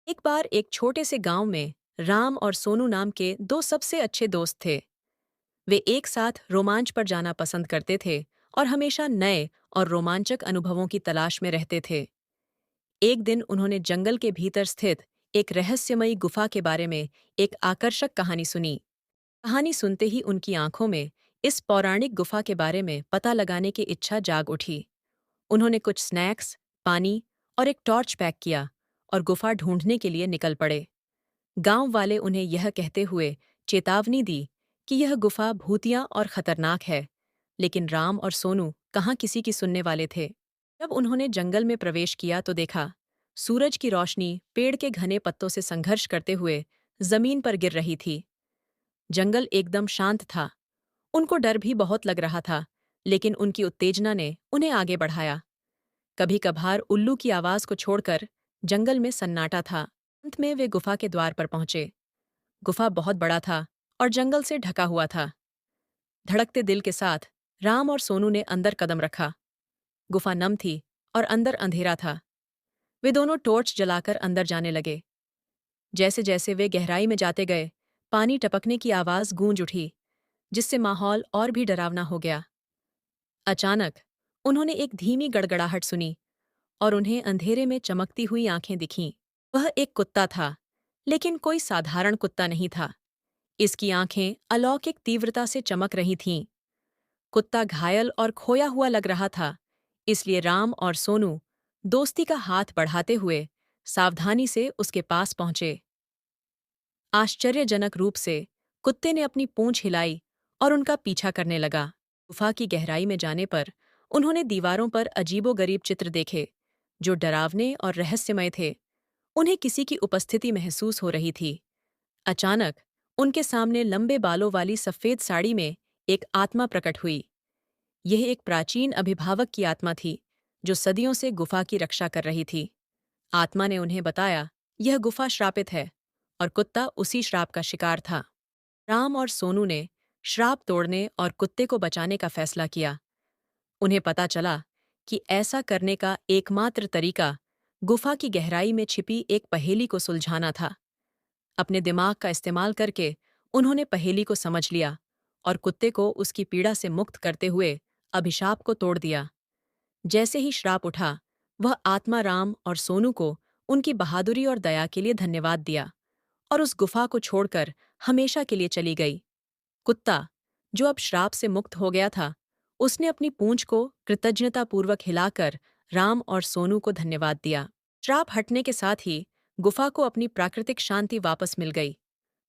एक बार एक छोटे से गांव में राम और सोनू नाम के दो सबसे अच्छे दोस्त थे। वे एक साथ रोमांच पर जाना पसंद करते थे और हमेशा नए और रोमांचक अनुभवों की तलाश में रहते थे। एक दिन उन्होंने जंगल के भीतर स्थित एक रहस्यमयी गुफा के बारे में एक आकर्षक कहानी सुनी। कहानी सुनते ही उनकी आंखों में इस पौराणिक गुफा के बारे में पता लगाने की इच्छा जाग उठी। उन्होंने कुछ स्नैक्स, पानी और एक टॉर्च पैक किया और गुफा ढूंढने के लिए निकल पड़े। गांव वाले उन्हें यह कहते हुए चेतावनी दी कि यह गुफा भूतिया और खतरनाक है, लेकिन राम और सोनू कहाँ किसी की सुनने वाले थे। जब उन्होंने जंगल में प्रवेश किया तो देखा, सूरज की रोशनी पेड़ के घने पत्तों से संघर्ष करते हुए जमीन पर गिर रही थी। जंगल एकदम शांत था। उनको डर भी बहुत लग रहा था, लेकिन उनकी उत्तेजना ने उन्हें आगे बढ़ाया। कभी कभार उल्लू की आवाज को छोड़कर जंगल में सन्नाटा था। अंत में वे गुफा के द्वार पर पहुंचे। गुफा बहुत बड़ा था और जंगल से ढका हुआ था। धड़कते दिल के साथ राम और सोनू ने अंदर कदम रखा। गुफा नम थी और अंदर अंधेरा था। वे दोनों टॉर्च जलाकर अंदर जाने लगे। जैसे जैसे वे गहराई में जाते गए, पानी टपकने की आवाज गूंज उठी, जिससे माहौल और भी डरावना हो गया। अचानक उन्होंने एक धीमी गड़गड़ाहट सुनी और उन्हें अंधेरे में चमकती हुई आंखें दिखीं। वह एक कुत्ता था, लेकिन कोई साधारण कुत्ता नहीं था। इसकी आंखें अलौकिक तीव्रता से चमक रही थीं। कुत्ता घायल और खोया हुआ लग रहा था, इसलिए राम और सोनू दोस्ती का हाथ बढ़ाते हुए सावधानी से उसके पास पहुंचे। आश्चर्यजनक रूप से कुत्ते ने अपनी पूंछ हिलाई और उनका पीछा करने लगा। गुफा की गहराई में जाने पर उन्होंने दीवारों पर अजीबोगरीब चित्र देखे, जो डरावने और रहस्यमय थे। उन्हें किसी की उपस्थिति महसूस हो रही थी। अचानक उनके सामने लंबे बालों वाली सफेद साड़ी में एक आत्मा प्रकट हुई। यह एक प्राचीन अभिभावक की आत्मा थी, जो सदियों से गुफा की रक्षा कर रही थी। आत्मा ने उन्हें बताया, यह गुफा श्रापित है और कुत्ता उसी श्राप का शिकार था। राम और सोनू ने श्राप तोड़ने और कुत्ते को बचाने का फैसला किया। उन्हें पता चला कि ऐसा करने का एकमात्र तरीका गुफा की गहराई में छिपी एक पहेली को सुलझाना था। अपने दिमाग का इस्तेमाल करके उन्होंने पहेली को समझ लिया और कुत्ते को उसकी पीड़ा से मुक्त करते हुए अभिशाप को तोड़ दिया। जैसे ही श्राप उठा, वह आत्मा राम और सोनू को उनकी बहादुरी और दया के लिए धन्यवाद दिया और उस गुफा को छोड़कर हमेशा के लिए चली गई। कुत्ता, जो अब श्राप से मुक्त हो गया था, उसने अपनी पूंछ को कृतज्ञतापूर्वक हिलाकर राम और सोनू को धन्यवाद दिया। श्राप हटने के साथ ही गुफा को अपनी प्राकृतिक शांति वापस मिल गई।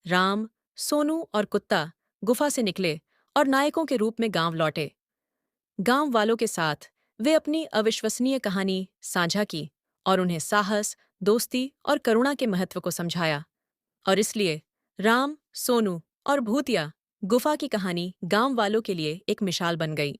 राम, सोनू और कुत्ता गुफा से निकले और नायकों के रूप में गांव लौटे। गांव वालों के साथ वे अपनी अविश्वसनीय कहानी साझा की और उन्हें साहस, दोस्ती और करुणा के महत्व को समझाया। और इसलिए राम, सोनू और भूतिया गुफा की कहानी गांव वालों के लिए एक मिसाल बन गई।